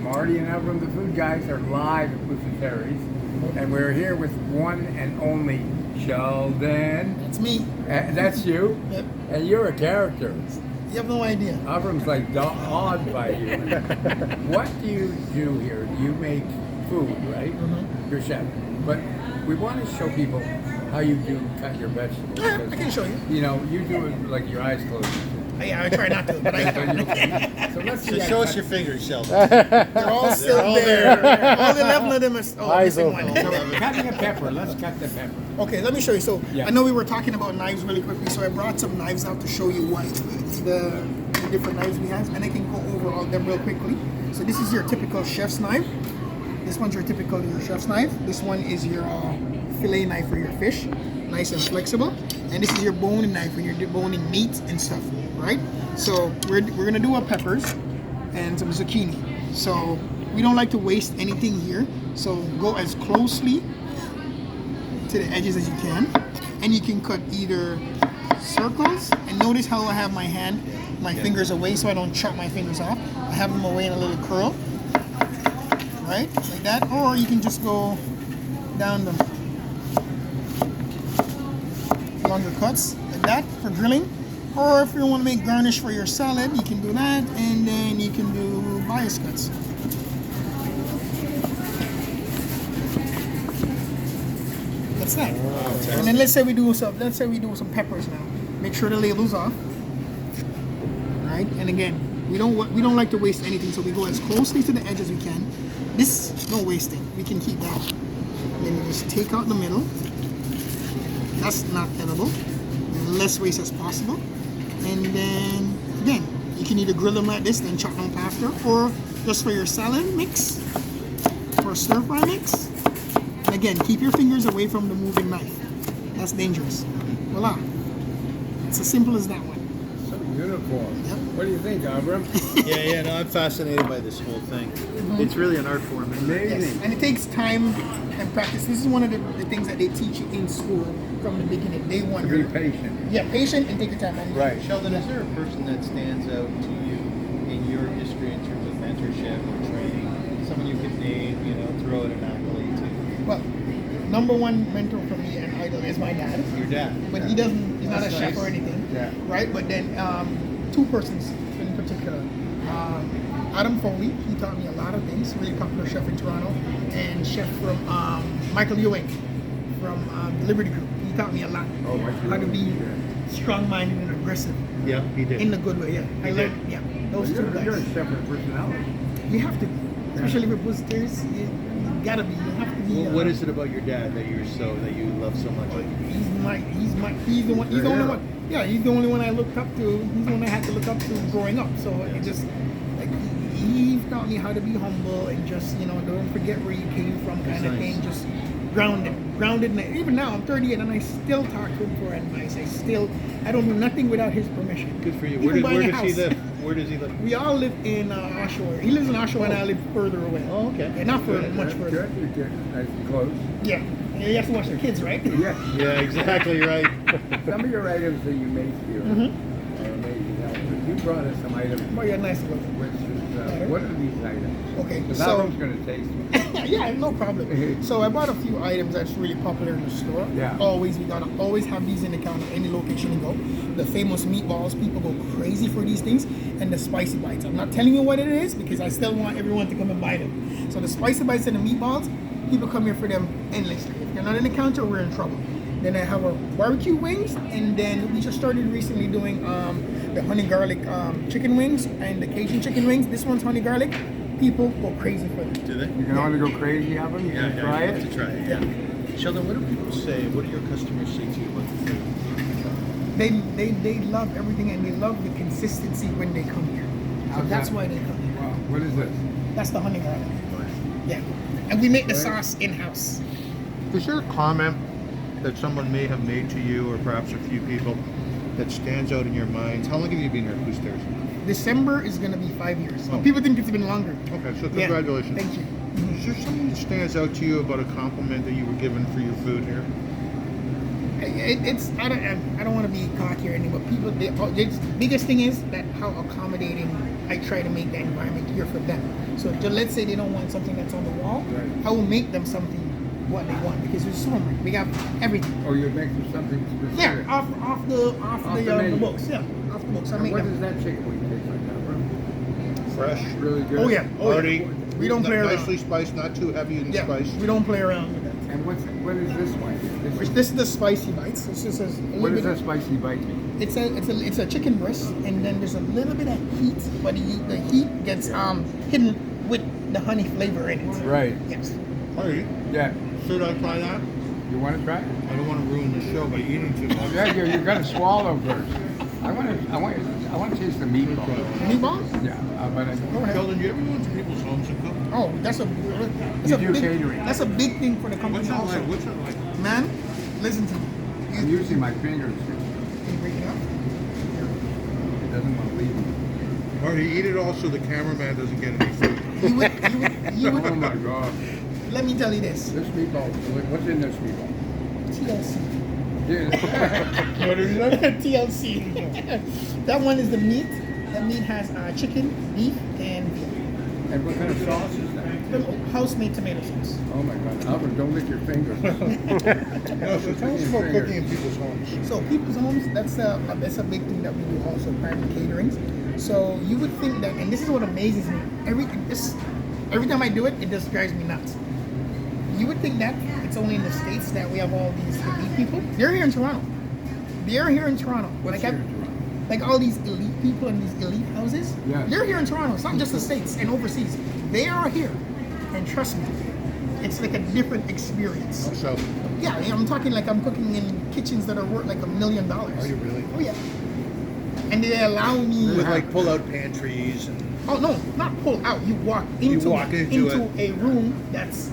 Marty and Avrum, the food guys, are live at Lucy Terry's, and we're here with one and only Sheldon. That's me. That's you? Yep. And you're a character. You have no idea. Avrum's like awed by you. What do you do here? You make food, right? Mm-hmm. You're a chef. But we want to show people how you do cut your vegetables. Yeah, I can show you. You know, you do it like your eyes closed. Yeah, I try not to, but I can. So let's see. So how show us cut- your fingers, Sheldon. They're all still all there. All 11 of them are missing one. So cutting a pepper. Let's cut the pepper. Okay, let me show you. So Yeah. I know we were talking about knives really quickly, so I brought some knives out to show you what the different knives we have, and I can go over all of them real quickly. So this is your typical chef's knife. This one's your typical chef's knife. This one is your fillet knife for your fish, nice and flexible. And this is your boning knife when you're deboning meat and stuff, right? So we're gonna do our peppers and some zucchini. So we don't like to waste anything here. So go as closely to the edges as you can, and you can cut either circles, and notice how I have my fingers away so I don't chop my fingers off. I have them away in a little curl, right, like that, or you can just go down the longer cuts like that for grilling, or if you want to make garnish for your salad, you can do that, and then you can do bias cuts. That's that. And then let's say we do some peppers now. Make sure the label's off. Right? And again, we don't like to waste anything, so we go as closely to the edge as we can. This no wasting. We can keep that. And then you just take out the middle. That's not edible. Less waste as possible. And then again, you can either grill them like this, then chop them after, or just for your salad mix, or stir fry mix. And again, keep your fingers away from the moving knife. That's dangerous. Voila. It's as simple as that one. So uniform. Yep. What do you think, Avrum? Yeah, no, I'm fascinated by this whole thing. It's really an art form. Isn't it? Amazing. Yes. And it takes time and practice. This is one of the things that they teach you in school from the beginning. Day one. To be patient. Yeah, patient and take your time. And Right. Sheldon, is there a person that stands out to you in your history in terms of mentorship or training? Someone you could name, throw out an accolade to? Well, number one mentor for me and idol is my dad. Your dad. But he's not a That's chef nice. or anything. Yeah. Right? But then two persons in particular. Adam Foley, he taught me a lot of things, really popular chef in Toronto, and chef from Michael Ewing from the Liberty Group. He taught me a lot. Oh, Michael how to be Ewing, strong-minded and aggressive Yeah, he did. in the good way. Yeah, I learned. Yeah, those two You're a guys. chef with personality. You have to, especially with visitors. You gotta be. You have to be. What is it about your dad that you love so much? He's the only one. Yeah, he's the only one I looked up to. He's the one I had to look up to growing up. So it just like he taught me how to be humble and just don't forget where you came from, kind of thing. Just grounded. And even now I'm 38 and I still talk to him for advice. I don't do nothing without his permission. Good for you. Even Where buying a does he house. live? Where does he live? We all live in Oshawa. He lives in Oshawa and I live further away. Oh, okay. Yeah, not further, much That's further. good. You get nice and close. Yeah. You have to watch your kids, right? Yeah. Yeah, exactly right. Some of your items that you make here Mm-hmm. are amazing. Now, you brought us some items. Oh, yeah, nice look. Which is, what are these items? Okay, Because so Avrum's going to taste them. yeah, no problem. So I bought a few items that's really popular in the store. Yeah. We gotta always have these in the counter, any location you go. The famous meatballs, people go crazy for these things, and the spicy bites. I'm not telling you what it is because I still want everyone to come and buy them. So the spicy bites and the meatballs, people come here for them endlessly. If they're not in the counter, we're in trouble. Then I have our barbecue wings, and then we just started recently doing the honey garlic chicken wings and the Cajun chicken wings. This one's honey garlic. People go crazy for them. Do they? You can only go crazy, Avrum? You can try I'd love it? to try it. Yeah. Sheldon, what do people say? What do your customers say to you about the food? They love everything, and they love the consistency when they come here. So How's that's that? why they come here. Wow. What is this? That's the honey garlic. Yeah. And we make the sauce in-house. Is there a comment that someone may have made to you, or perhaps a few people, that stands out in your minds? How long have you been here at Boosters? December is going to be 5 years. Oh. People think it's been longer. Okay, so Yeah. congratulations. Thank you. Is there something that stands out to you about a compliment that you were given for your food here? it's I don't want to be cocky or anything, but people, the biggest thing is that how accommodating I try to make the environment here for them. So let's say they don't want something that's on the wall, Right. I will make them something what they want because there's so much. We got everything. Or you make them something specific. Yeah, off the menu. books. Yeah, off the books. I And make what them. does that chicken wing taste like now, bro? Fresh. Really good. Oh yeah, oh Marty, yeah. We don't play around. nicely spiced, not too heavy in Yeah, spice. we don't play around with that. And what is this one? This is the spicy bites. It's just a What little does that bit. spicy bite mean? It's a chicken breast, and then there's a little bit of heat, but the heat gets hidden with the honey flavor in it. Right. Yes. Marty, Yeah. should I try that? You want to try it? I don't want to ruin the show by eating too much. Yeah, you got to swallow first. I want to taste the meatball. Meatballs? Yeah, but Go ahead. Sheldon, do you ever go into people's homes and cook? Oh, that's a You do big catering. That's a big thing for the company What's that also. like? What's that like? Man, listen to me. I'm using my fingers. Can you break it up? It doesn't want to leave me. Marty, eat it all so the cameraman doesn't get any food. You would, Oh my god. let me tell you this. This meatball. What's in this meatball? TLC. Yeah. What is that? TLC. That one is the meat. That meat has chicken, beef, and veal. And what kind of sauce is that? House-made tomato sauce. Oh my god. Albert, don't lick your fingers. No, so tell us about cooking in people's homes. So people's homes, that's a big thing that we do also, private caterings. So you would think that, and this is what amazes me. Every time I do it, it just drives me nuts. You would think that it's only in the States that we have all these elite people. They're here in Toronto. They're here in Toronto. What's here in Toronto? Like all these elite people in these elite houses, Yes. they're here in Toronto. It's not just the States and overseas. They are here. And trust me, it's like a different experience. So, Yeah, I'm talking like I'm cooking in kitchens that are worth like $1 million. are you really? Oh yeah. And they allow me. With like pull-out pantries and Oh no, not pull out. You walk into walk into a room that's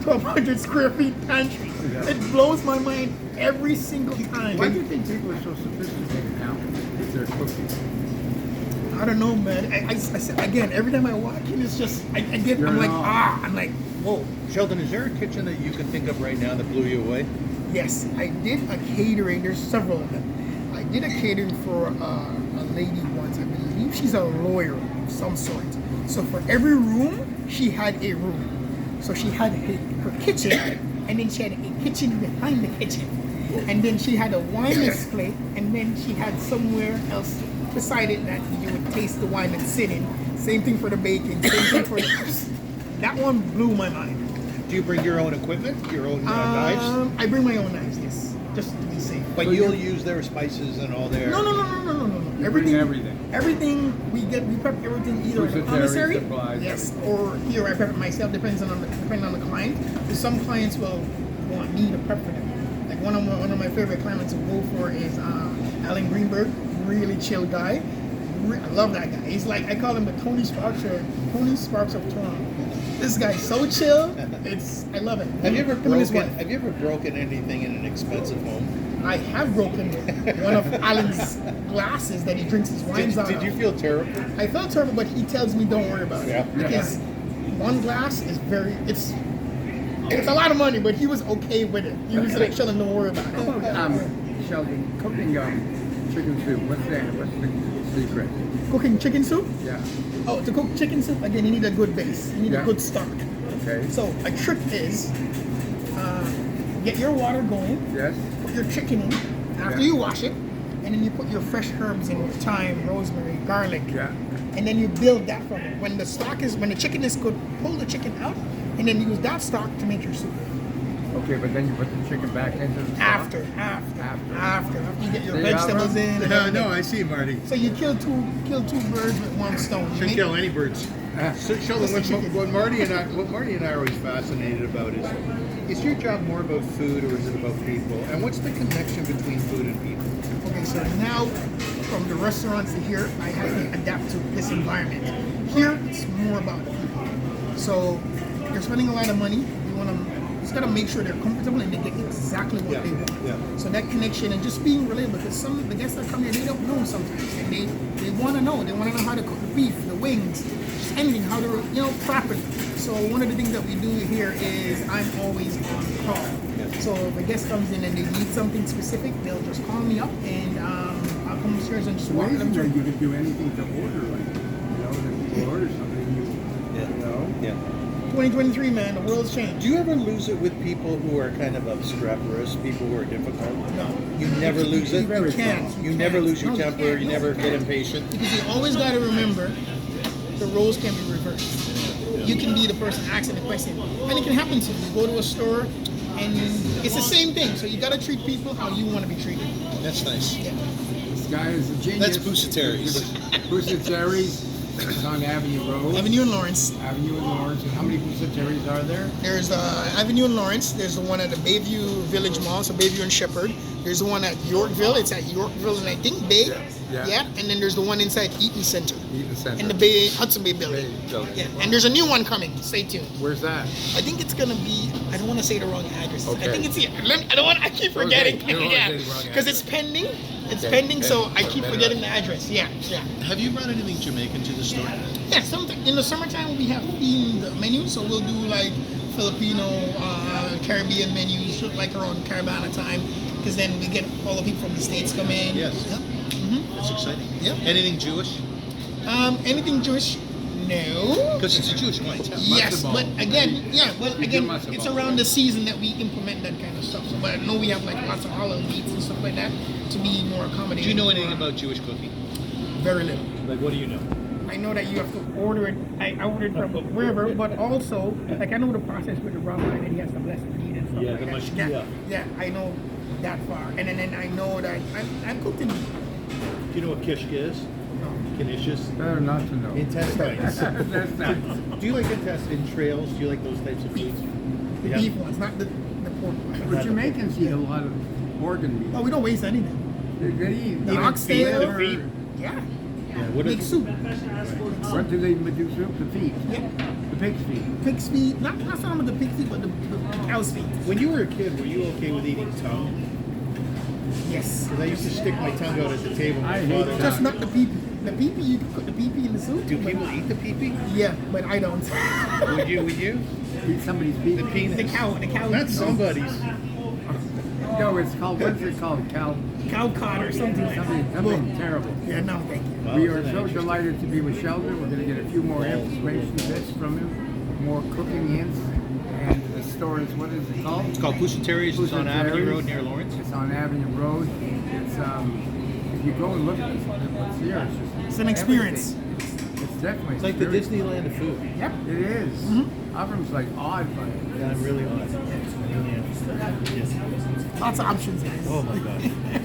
1,200 square feet pantry. Yeah. It blows my mind every single time. Why do you think people are so sophisticated now with their cooking? I don't know, man. I said again, every time I walk in, it's just You're I'm like not. I'm like, whoa. Sheldon, is there a kitchen that you can think of right now that blew you away? Yes, I did a catering. There's several of them. I did a catering for a lady once. I believe she's a lawyer of some sort. So for every room, she had a room. So she had her kitchen, and then she had a kitchen behind the kitchen, and then she had a wine display, and then she had somewhere else beside it that you would taste the wine and sit in. Same thing for the baking. Same thing for the. That one blew my mind. Do you bring your own equipment, your own knives? I bring my own knives, yes, just to be safe. But you'll use their spices and all their... No. You bring everything. Everything we prep everything either at the Budgetary commissary, supplies, yes, or here I prep it myself. Depending on the client. Because some clients will want me to prep for them. Like one of my favorite clients to go for is Alan Greenberg, really chill guy. I love that guy. He's like I call him the Tony Sparks of Toronto. This guy's so chill. I love it. Have you ever Him and his wife. broken anything in an expensive home? I have broken one of Alan's glasses that he drinks his wines out Did of. you feel terrible? I felt terrible, but he tells me don't worry about it. Yeah. Because one glass is it's a lot of money, but he was okay with it. He was like, Sheldon, don't worry about it. Sheldon, cooking chicken soup. What's the secret? Cooking chicken soup? Yeah. Oh, to cook chicken soup, again, you need a good base. You need Yeah. a good stock. Okay. So a trick is get your water going, Yes. put your chicken in after Yeah. you wash it, and then you put your fresh herbs in, thyme, rosemary, garlic. Yeah. And then you build that from it. When the chicken is good, pull the chicken out, and then use that stock to make your soup. Okay, but then you put the chicken back into the stock? After you get your See, vegetables Avrum? in. And No, everything. I see, Marty. So you kill two birds with one stone. You Shouldn't make- kill any birds. So Sheldon, Just the chicken. what Marty and I are always fascinated about is your job more about food or is it about people? And what's the connection between food and people? Okay, so now from the restaurants to here, I have to adapt to this environment. Here, it's more about the people. So you're spending a lot of money. Just gotta make sure they're comfortable and they get exactly what they want. Yeah. So that connection and just being relatable, because some of the guests that come here, they don't know sometimes, and they want to know. They want to know how to cook the beef, the wings, just anything, how to prep it. So one of the things that we do here is I'm always on call. So if a guest comes in and they need something specific, they'll just call me up and I'll come upstairs and just walk them Amazing through. that you could do anything to order, like, that people order something, you know. Yeah. 2023, man, the world's changed. Do you ever lose it with people who are kind of obstreperous, people who are difficult? No. You never lose it? You can't. You never lose your No, you temper, can't. you never get impatient? Because you always got to remember, the roles can be reversed. You can be the person asking the question, and it can happen to you. You go to a store, and it's the same thing. So you got to treat people how you want to be treated. That's nice. Yeah. This guy is a genius. That's Bucetari's. Bucetari's. It's on Avenue Road. Avenue in Lawrence. Avenue in Lawrence. And how many Bucetari's are there? There's the Avenue in Lawrence. There's the one at the Bayview Village Mall, so Bayview and Shepherd. There's the one at Yorkville. It's at Yorkville and I think Bay. Yeah. And then there's the one inside Eaton Center. Eaton Center. In the Bay Hudson Bay building. Yeah. And there's a new one coming. Stay tuned. Where's that? I think it's gonna be. I don't want to say the wrong address. Okay. I think it's here. I don't want. I keep forgetting. You don't wanna Yeah. say the wrong Because it's address. pending. It's Okay. pending. So I keep Okay. forgetting the address. Yeah. Yeah. Have you brought anything Jamaican to the store? Yeah. In the summertime we have themed menus. So we'll do like Filipino, Caribbean menus, like around Caravana time. Because then we get all the people from the States come in. Yes. Yep. That's exciting. Yep. Anything Jewish? Anything Jewish? No. Because it's a Jewish clientele. Yes, Matzo but ball. again, yeah, well, We do again, matzo it's ball, around right? the season that we implement that kind of stuff. So, but I know we have like lots of olive meats and stuff like that to be more accommodating. Do you know anything about Jewish cooking? Very little. Like, what do you know? I know that you have to order it. I ordered from wherever, but also, like I know the process with the rabbi that he has to bless the meat and stuff Yeah, like the that. mashgiach. Yeah, I know that far, and then I know that I've cooked in. Do you know what kishka is? Canisius? Better not to know. Intestines. That's nice. Do you like intestine trails? Do you like those types of foods? The Yeah. beef ones, not the pork ones. But Jamaicans eat a lot of organ meat. Oh, we don't waste anything. They eat The like oxtail, beef or- feet? Yeah. Yeah. What Make is soup. What do they do soup? The feet. Yeah. The pig's feet. Pig's feet, not some of the pig's feet, but the cow's feet. When you were a kid, were you okay with eating tongue? Yes. Because I used to stick my tongue out at the table. I My hate father- Just not the pee-pee. The pee-pee, you can put the pee-pee in the soup. Do but- people eat the pee-pee? Yeah, but I don't. Would you? Would you? Eat somebody's feet. The penis. The cow. Not somebody's. No, it's called, what's it called? Cow cod or something. Something terrible. Yeah, no, thank you. Wow, We isn't are that so interesting? delighted to be with Sheldon. We're going to get a few more information bits from him, more cooking hints. And the store is, what is it called? It's called Bucetari's. It's on Avenue Bucetari's. Road near Lawrence. It's on Avenue Road. It's, if you go and look at what's here, it's just It's an experience. everything. It's definitely It's like the experience. Disneyland of food. Yep. It is. Avram's like awed by it. Yeah, I'm really on it. I really am. Yes. Lots of options, guys. Oh my god.